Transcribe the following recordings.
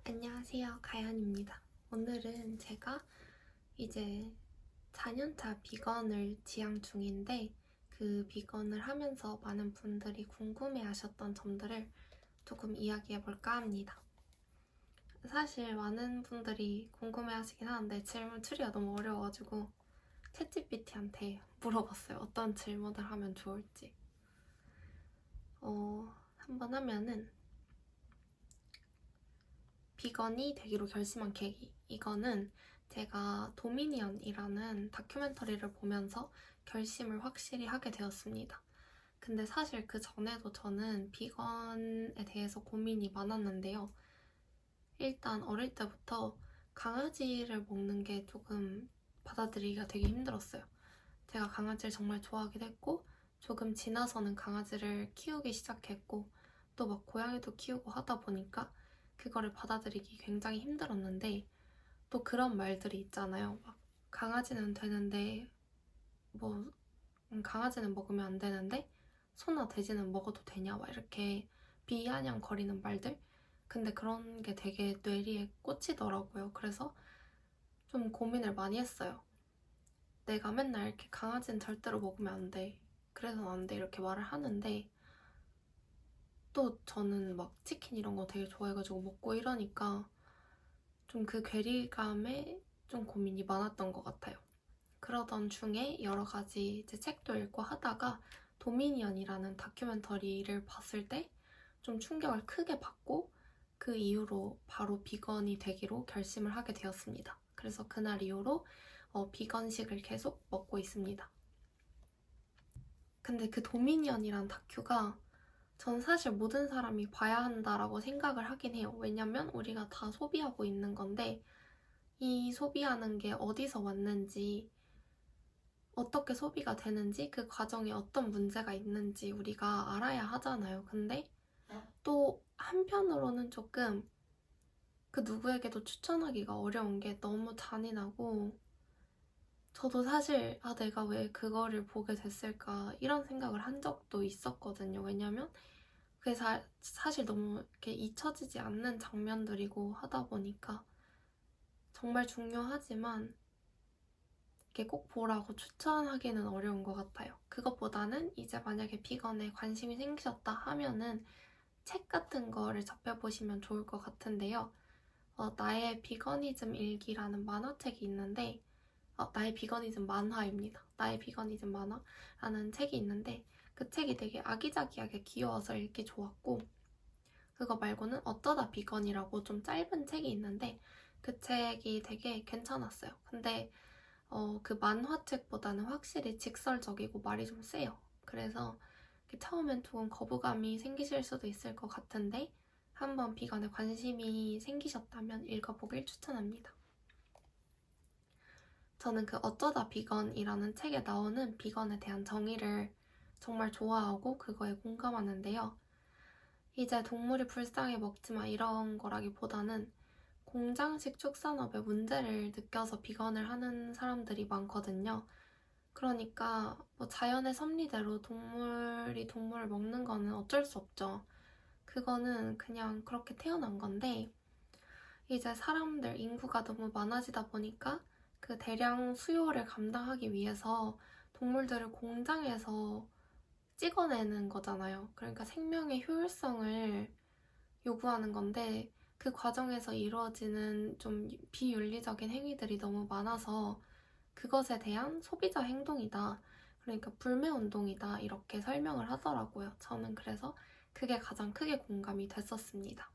안녕하세요, 가연입니다. 오늘은 제가 이제 4년차 비건을 지향 중인데 그 비건을 하면서 많은 분들이 궁금해 하셨던 점들을 조금 이야기해 볼까 합니다. 사실 많은 분들이 궁금해 하시긴 하는데 질문 추리가 너무 어려워가지고 챗GPT한테 물어봤어요. 어떤 질문을 하면 좋을지. 한번 하면은 비건이 되기로 결심한 계기. 이거는 제가 도미니언이라는 다큐멘터리를 보면서 결심을 확실히 하게 되었습니다. 근데 사실 그 전에도 저는 비건에 대해서 고민이 많았는데요. 일단 어릴 때부터 강아지를 먹는 게 조금 받아들이기가 되게 힘들었어요. 제가 강아지를 정말 좋아하기도 했고 조금 지나서는 강아지를 키우기 시작했고 또 막 고양이도 키우고 하다 보니까 그거를 받아들이기 굉장히 힘들었는데 또 그런 말들이 있잖아요. 막 강아지는 되는데 뭐 강아지는 먹으면 안 되는데 소나 돼지는 먹어도 되냐 막 이렇게 비아냥거리는 말들. 근데 그런 게 되게 뇌리에 꽂히더라고요. 그래서 좀 고민을 많이 했어요. 내가 맨날 이렇게 강아지는 절대로 먹으면 안 돼. 그래서는 안 돼. 이렇게 말을 하는데 또 저는 막 치킨 이런 거 되게 좋아해가지고 먹고 이러니까 좀 그 괴리감에 좀 고민이 많았던 것 같아요. 그러던 중에 여러 가지 이제 책도 읽고 하다가 도미니언이라는 다큐멘터리를 봤을 때 좀 충격을 크게 받고 그 이후로 바로 비건이 되기로 결심을 하게 되었습니다. 그래서 그날 이후로 비건식을 계속 먹고 있습니다. 근데 그 도미니언이란 다큐가 전 사실 모든 사람이 봐야 한다라고 생각을 하긴 해요. 왜냐면 우리가 다 소비하고 있는 건데 이 소비하는 게 어디서 왔는지, 어떻게 소비가 되는지, 그 과정에 어떤 문제가 있는지 우리가 알아야 하잖아요. 근데 또 한편으로는 조금 그 누구에게도 추천하기가 어려운 게 너무 잔인하고 저도 사실 내가 왜 그거를 보게 됐을까 이런 생각을 한 적도 있었거든요. 왜냐면 그게 사실 너무 이렇게 잊혀지지 않는 장면들이고 하다 보니까 정말 중요하지만 이렇게 꼭 보라고 추천하기는 어려운 것 같아요. 그것보다는 이제 만약에 비건에 관심이 생기셨다 하면은 책 같은 거를 접해보시면 좋을 것 같은데요. 나의 비거니즘 일기라는 만화책이 있는데 나의 비거니즘 만화입니다. 나의 비거니즘 만화라는 책이 있는데 그 책이 되게 아기자기하게 귀여워서 읽기 좋았고 그거 말고는 어쩌다 비건이라고 좀 짧은 책이 있는데 그 책이 되게 괜찮았어요. 근데 그 만화책보다는 확실히 직설적이고 말이 좀 세요. 그래서 처음엔 조금 거부감이 생기실 수도 있을 것 같은데 한번 비건에 관심이 생기셨다면 읽어보길 추천합니다. 저는 그 어쩌다 비건이라는 책에 나오는 비건에 대한 정의를 정말 좋아하고 그거에 공감하는데요. 이제 동물이 불쌍해 먹지마 이런 거라기보다는 공장식 축산업의 문제를 느껴서 비건을 하는 사람들이 많거든요. 그러니까 뭐 자연의 섭리대로 동물이 동물을 먹는 거는 어쩔 수 없죠. 그거는 그냥 그렇게 태어난 건데 이제 사람들 인구가 너무 많아지다 보니까 그 대량 수요를 감당하기 위해서 동물들을 공장에서 찍어내는 거잖아요. 그러니까 생명의 효율성을 요구하는 건데 그 과정에서 이루어지는 좀 비윤리적인 행위들이 너무 많아서 그것에 대한 소비자 행동이다. 그러니까 불매운동이다. 이렇게 설명을 하더라고요. 저는 그래서 그게 가장 크게 공감이 됐었습니다.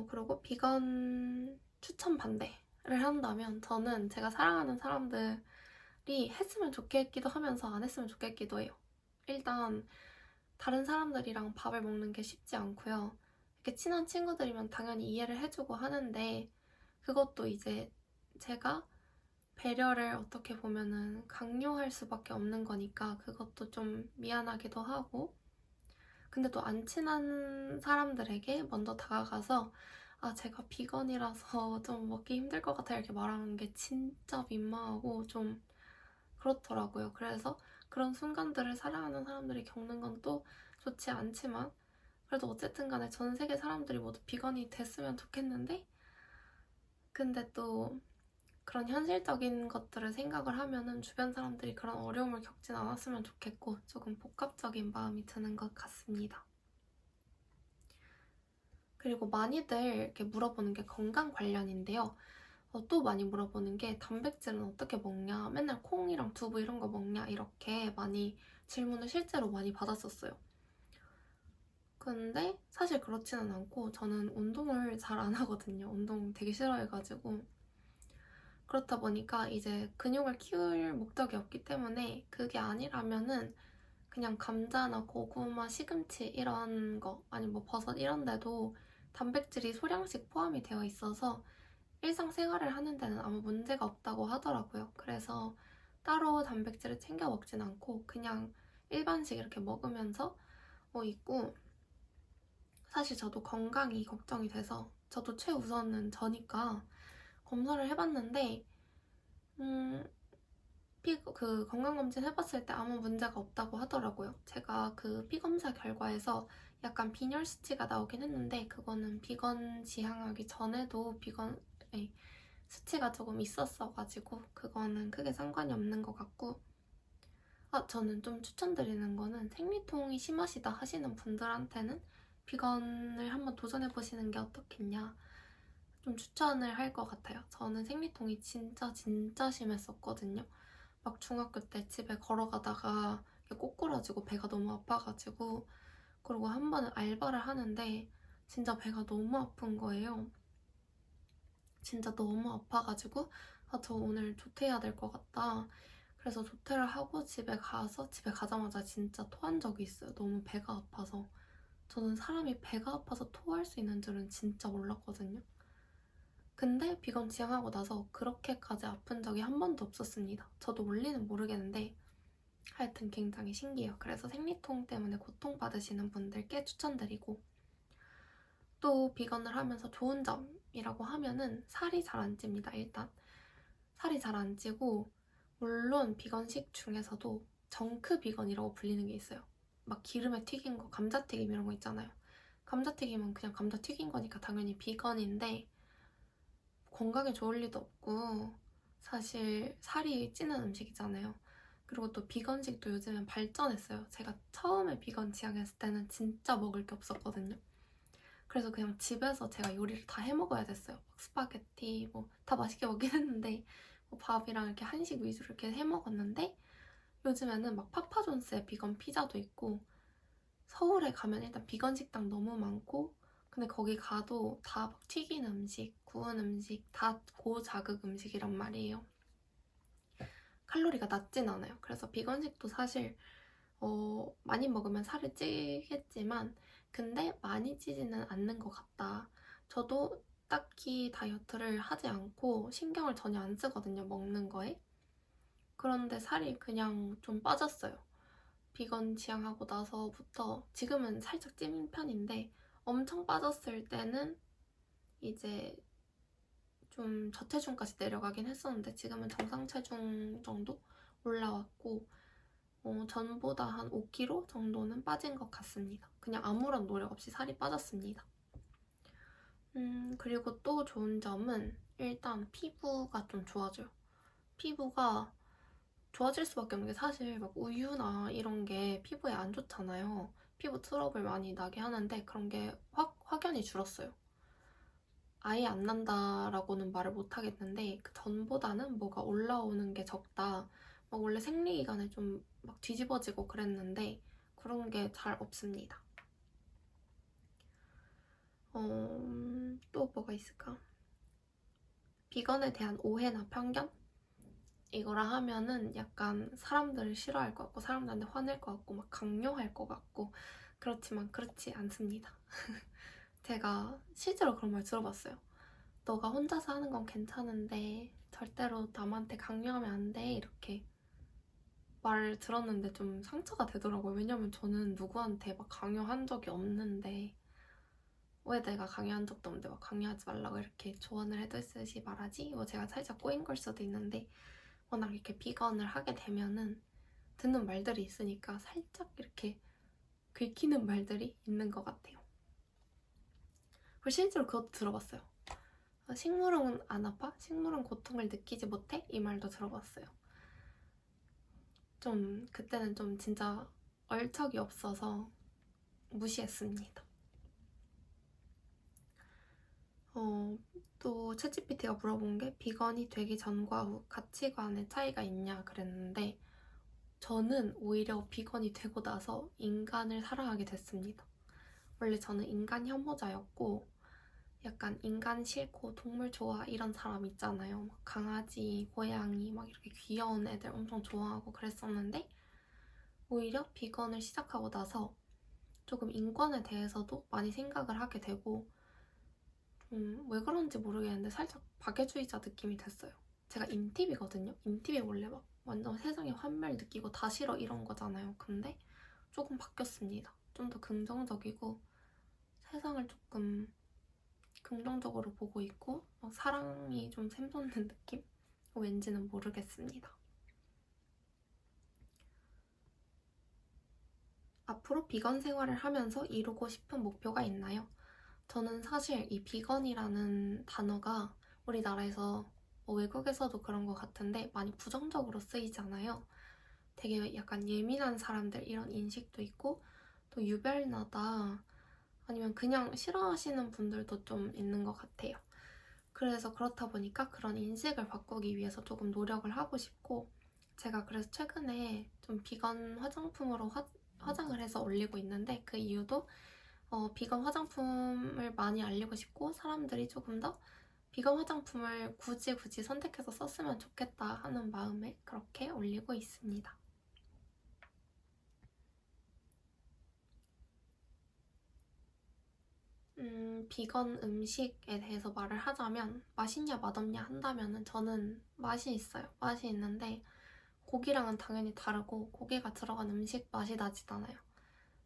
그리고 비건 추천 반대를 한다면 저는 제가 사랑하는 사람들이 했으면 좋겠기도 하면서 안 했으면 좋겠기도 해요. 일단 다른 사람들이랑 밥을 먹는 게 쉽지 않고요. 이렇게 친한 친구들이면 당연히 이해를 해주고 하는데 그것도 이제 제가 배려를 어떻게 보면은 강요할 수밖에 없는 거니까 그것도 좀 미안하기도 하고 근데 또 안 친한 사람들에게 먼저 다가가서 제가 비건이라서 좀 먹기 힘들 것 같아요 이렇게 말하는 게 진짜 민망하고 좀 그렇더라고요. 그래서 그런 순간들을 사랑하는 사람들이 겪는 건 또 좋지 않지만 그래도 어쨌든 간에 전 세계 사람들이 모두 비건이 됐으면 좋겠는데, 근데 또 그런 현실적인 것들을 생각을 하면은 주변 사람들이 그런 어려움을 겪진 않았으면 좋겠고 조금 복합적인 마음이 드는 것 같습니다. 그리고 많이들 이렇게 물어보는 게 건강 관련인데요. 또 많이 물어보는 게 단백질은 어떻게 먹냐, 맨날 콩이랑 두부 이런 거 먹냐, 이렇게 많이 질문을 실제로 많이 받았었어요. 근데 사실 그렇지는 않고 저는 운동을 잘 안 하거든요. 운동 되게 싫어해가지고. 그렇다 보니까 이제 근육을 키울 목적이 없기 때문에 그게 아니라면은 그냥 감자나 고구마, 시금치 이런 거, 아니면 뭐 버섯 이런 데도 단백질이 소량씩 포함이 되어 있어서 일상생활을 하는 데는 아무 문제가 없다고 하더라고요. 그래서 따로 단백질을 챙겨 먹진 않고 그냥 일반식 이렇게 먹으면서 있고, 사실 저도 건강이 걱정이 돼서 저도 최우선은 저니까 검사를 해봤는데 그 건강검진 해봤을 때 아무 문제가 없다고 하더라고요. 제가 그 피검사 결과에서 약간 빈혈 수치가 나오긴 했는데 그거는 비건 지향하기 전에도 수치가 조금 있었어가지고 그거는 크게 상관이 없는 것 같고, 저는 좀 추천드리는 거는 생리통이 심하시다 하시는 분들한테는 비건을 한번 도전해보시는 게 어떻겠냐 좀 추천을 할 것 같아요. 저는 생리통이 진짜 심했었거든요. 막 중학교 때 집에 걸어가다가 꼬꾸라지고 배가 너무 아파가지고, 그리고 한 번은 알바를 하는데 진짜 배가 너무 아픈 거예요. 진짜 너무 아파가지고 저 오늘 조퇴해야 될 것 같다. 그래서 조퇴를 하고 집에 가자마자 진짜 토한 적이 있어요. 너무 배가 아파서. 저는 사람이 배가 아파서 토할 수 있는 줄은 진짜 몰랐거든요. 근데 비건 지향하고 나서 그렇게까지 아픈 적이 한 번도 없었습니다. 저도 원리는 모르겠는데 하여튼 굉장히 신기해요. 그래서 생리통 때문에 고통받으시는 분들께 추천드리고, 또 비건을 하면서 좋은 점이라고 하면은 살이 잘 안 찝니다. 일단 살이 잘 안 찌고, 물론 비건식 중에서도 정크 비건이라고 불리는 게 있어요. 막 기름에 튀긴 거, 감자튀김 이런 거 있잖아요. 감자튀김은 그냥 감자 튀긴 거니까 당연히 비건인데 건강에 좋을 리도 없고 사실 살이 찌는 음식이잖아요. 그리고 또 비건식도 요즘엔 발전했어요. 제가 처음에 비건 지향했을 때는 진짜 먹을 게 없었거든요. 그래서 그냥 집에서 제가 요리를 다 해먹어야 됐어요. 막 스파게티 뭐 다 맛있게 먹긴 했는데 뭐 밥이랑 이렇게 한식 위주로 이렇게 해먹었는데, 요즘에는 막 파파존스에 비건 피자도 있고, 서울에 가면 일단 비건 식당 너무 많고, 근데 거기 가도 다 막 튀긴 음식, 구운 음식, 다 고자극 음식이란 말이에요. 칼로리가 낮진 않아요. 그래서 비건식도 사실 많이 먹으면 살이 찌겠지만 근데 많이 찌지는 않는 것 같다. 저도 딱히 다이어트를 하지 않고 신경을 전혀 안 쓰거든요, 먹는 거에. 그런데 살이 그냥 좀 빠졌어요. 비건 지향하고 나서부터 지금은 살짝 찐 편인데, 엄청 빠졌을 때는 이제 좀 저체중까지 내려가긴 했었는데 지금은 정상 체중 정도 올라왔고, 전보다 한 5kg 정도는 빠진 것 같습니다. 그냥 아무런 노력 없이 살이 빠졌습니다. 그리고 또 좋은 점은 일단 피부가 좀 좋아져요. 피부가 좋아질 수밖에 없는 게 사실 막 우유나 이런 게 피부에 안 좋잖아요. 피부 트러블 많이 나게 하는데 그런 게 확연히 줄었어요. 아예 안 난다라고는 말을 못 하겠는데 그 전보다는 뭐가 올라오는 게 적다. 막 원래 생리기간에 좀 막 뒤집어지고 그랬는데 그런 게 잘 없습니다. 또 뭐가 있을까? 비건에 대한 오해나 편견? 이거라 하면은 약간 사람들을 싫어할 것 같고 사람들한테 화낼 것 같고 막 강요할 것 같고, 그렇지만 그렇지 않습니다. 제가 실제로 그런 말 들어봤어요. 너가 혼자서 하는 건 괜찮은데 절대로 남한테 강요하면 안 돼, 이렇게 말을 들었는데 좀 상처가 되더라고요. 왜냐면 저는 누구한테 막 강요한 적이 없는데 왜 내가 강요한 적도 없는데 막 강요하지 말라고 이렇게 조언을 해줬듯이 말하지? 뭐 제가 살짝 꼬인 걸 수도 있는데, 워낙 이렇게 비건을 하게 되면은 듣는 말들이 있으니까 살짝 이렇게 긁히는 말들이 있는 것 같아요. 그리고 실제로 그것도 들어봤어요. 식물은 안 아파? 식물은 고통을 느끼지 못해? 이 말도 들어봤어요. 좀 그때는 좀 진짜 얼척이 없어서 무시했습니다. 또 챗GPT가 물어본 게 비건이 되기 전과 후 가치관의 차이가 있냐 그랬는데 저는 오히려 비건이 되고 나서 인간을 사랑하게 됐습니다. 원래 저는 인간 혐오자였고 약간 인간 싫고 동물 좋아 이런 사람 있잖아요. 막 강아지, 고양이 막 이렇게 귀여운 애들 엄청 좋아하고 그랬었는데 오히려 비건을 시작하고 나서 조금 인권에 대해서도 많이 생각을 하게 되고 왜 그런지 모르겠는데 살짝 박애주의자 느낌이 됐어요. 제가 인팁이거든요. 인팁이 원래 막 완전 세상에 환멸 느끼고 다 싫어 이런 거잖아요. 근데 조금 바뀌었습니다. 좀 더 긍정적이고 세상을 조금 긍정적으로 보고 있고 사랑이 좀 샘솟는 느낌? 왠지는 모르겠습니다. 앞으로 비건 생활을 하면서 이루고 싶은 목표가 있나요? 저는 사실 이 비건이라는 단어가 우리나라에서 외국에서도 그런 것 같은데 많이 부정적으로 쓰이잖아요. 되게 약간 예민한 사람들 이런 인식도 있고 또 유별나다 아니면 그냥 싫어하시는 분들도 좀 있는 것 같아요. 그래서 그렇다 보니까 그런 인식을 바꾸기 위해서 조금 노력을 하고 싶고 제가 그래서 최근에 좀 비건 화장품으로 화장을 해서 올리고 있는데 그 이유도 비건 화장품을 많이 알리고 싶고 사람들이 조금 더 비건 화장품을 굳이 선택해서 썼으면 좋겠다 하는 마음에 그렇게 올리고 있습니다. 비건 음식에 대해서 말을 하자면 맛있냐 맛없냐 한다면 저는 맛이 있어요. 맛이 있는데 고기랑은 당연히 다르고 고기가 들어간 음식 맛이 나진 않아요.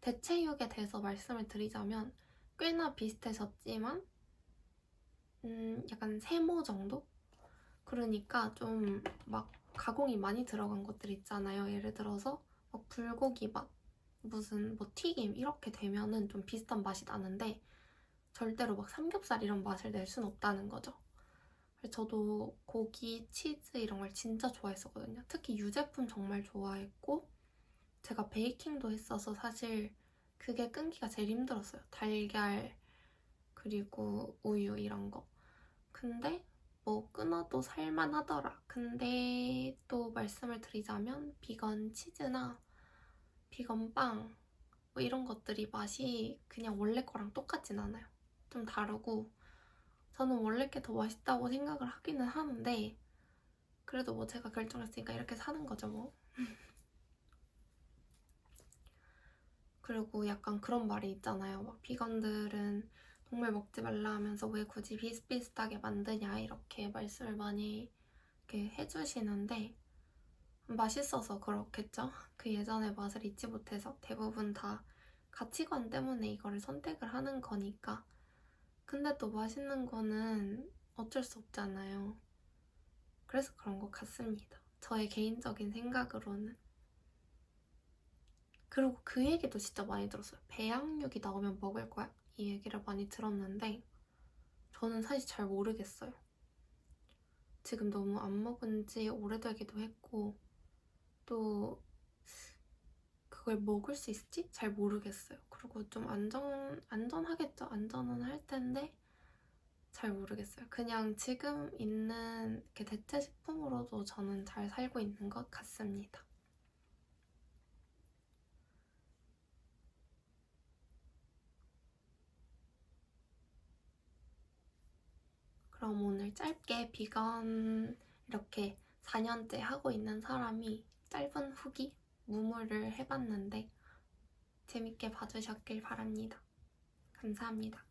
대체육에 대해서 말씀을 드리자면 꽤나 비슷해졌지만 약간 세모 정도? 그러니까 좀 막 가공이 많이 들어간 것들 있잖아요. 예를 들어서 불고기 맛, 무슨 뭐 튀김 이렇게 되면은 좀 비슷한 맛이 나는데 절대로 막 삼겹살 이런 맛을 낼 순 없다는 거죠. 그래서 저도 고기, 치즈 이런 걸 진짜 좋아했었거든요. 특히 유제품 정말 좋아했고 제가 베이킹도 했어서 사실 그게 끊기가 제일 힘들었어요. 달걀 그리고 우유 이런 거. 근데 뭐 끊어도 살만하더라. 근데 또 말씀을 드리자면 비건 치즈나 비건 빵 뭐 이런 것들이 맛이 그냥 원래 거랑 똑같진 않아요. 좀 다르고 저는 원래 게 더 맛있다고 생각을 하기는 하는데 그래도 뭐 제가 결정했으니까 이렇게 사는 거죠 뭐. 그리고 약간 그런 말이 있잖아요. 막 비건들은 동물 먹지 말라 하면서 왜 굳이 비슷비슷하게 만드냐 이렇게 말씀을 많이 이렇게 해주시는데 맛있어서 그렇겠죠? 그 예전의 맛을 잊지 못해서 대부분 다 가치관 때문에 이거를 선택을 하는 거니까. 근데 또 맛있는 거는 어쩔 수 없잖아요. 그래서 그런 것 같습니다. 저의 개인적인 생각으로는. 그리고 그 얘기도 진짜 많이 들었어요. 배양육이 나오면 먹을 거야? 이 얘기를 많이 들었는데 저는 사실 잘 모르겠어요. 지금 너무 안 먹은 지 오래되기도 했고 또 그걸 먹을 수 있을지 잘 모르겠어요. 그리고 좀 안전하겠죠? 안전은 할 텐데 잘 모르겠어요. 그냥 지금 있는 이렇게 대체 식품으로도 저는 잘 살고 있는 것 같습니다. 그럼 오늘 짧게 비건 이렇게 4년째 하고 있는 사람이 짧은 후기 무무를 해봤는데 재밌게 봐주셨길 바랍니다. 감사합니다.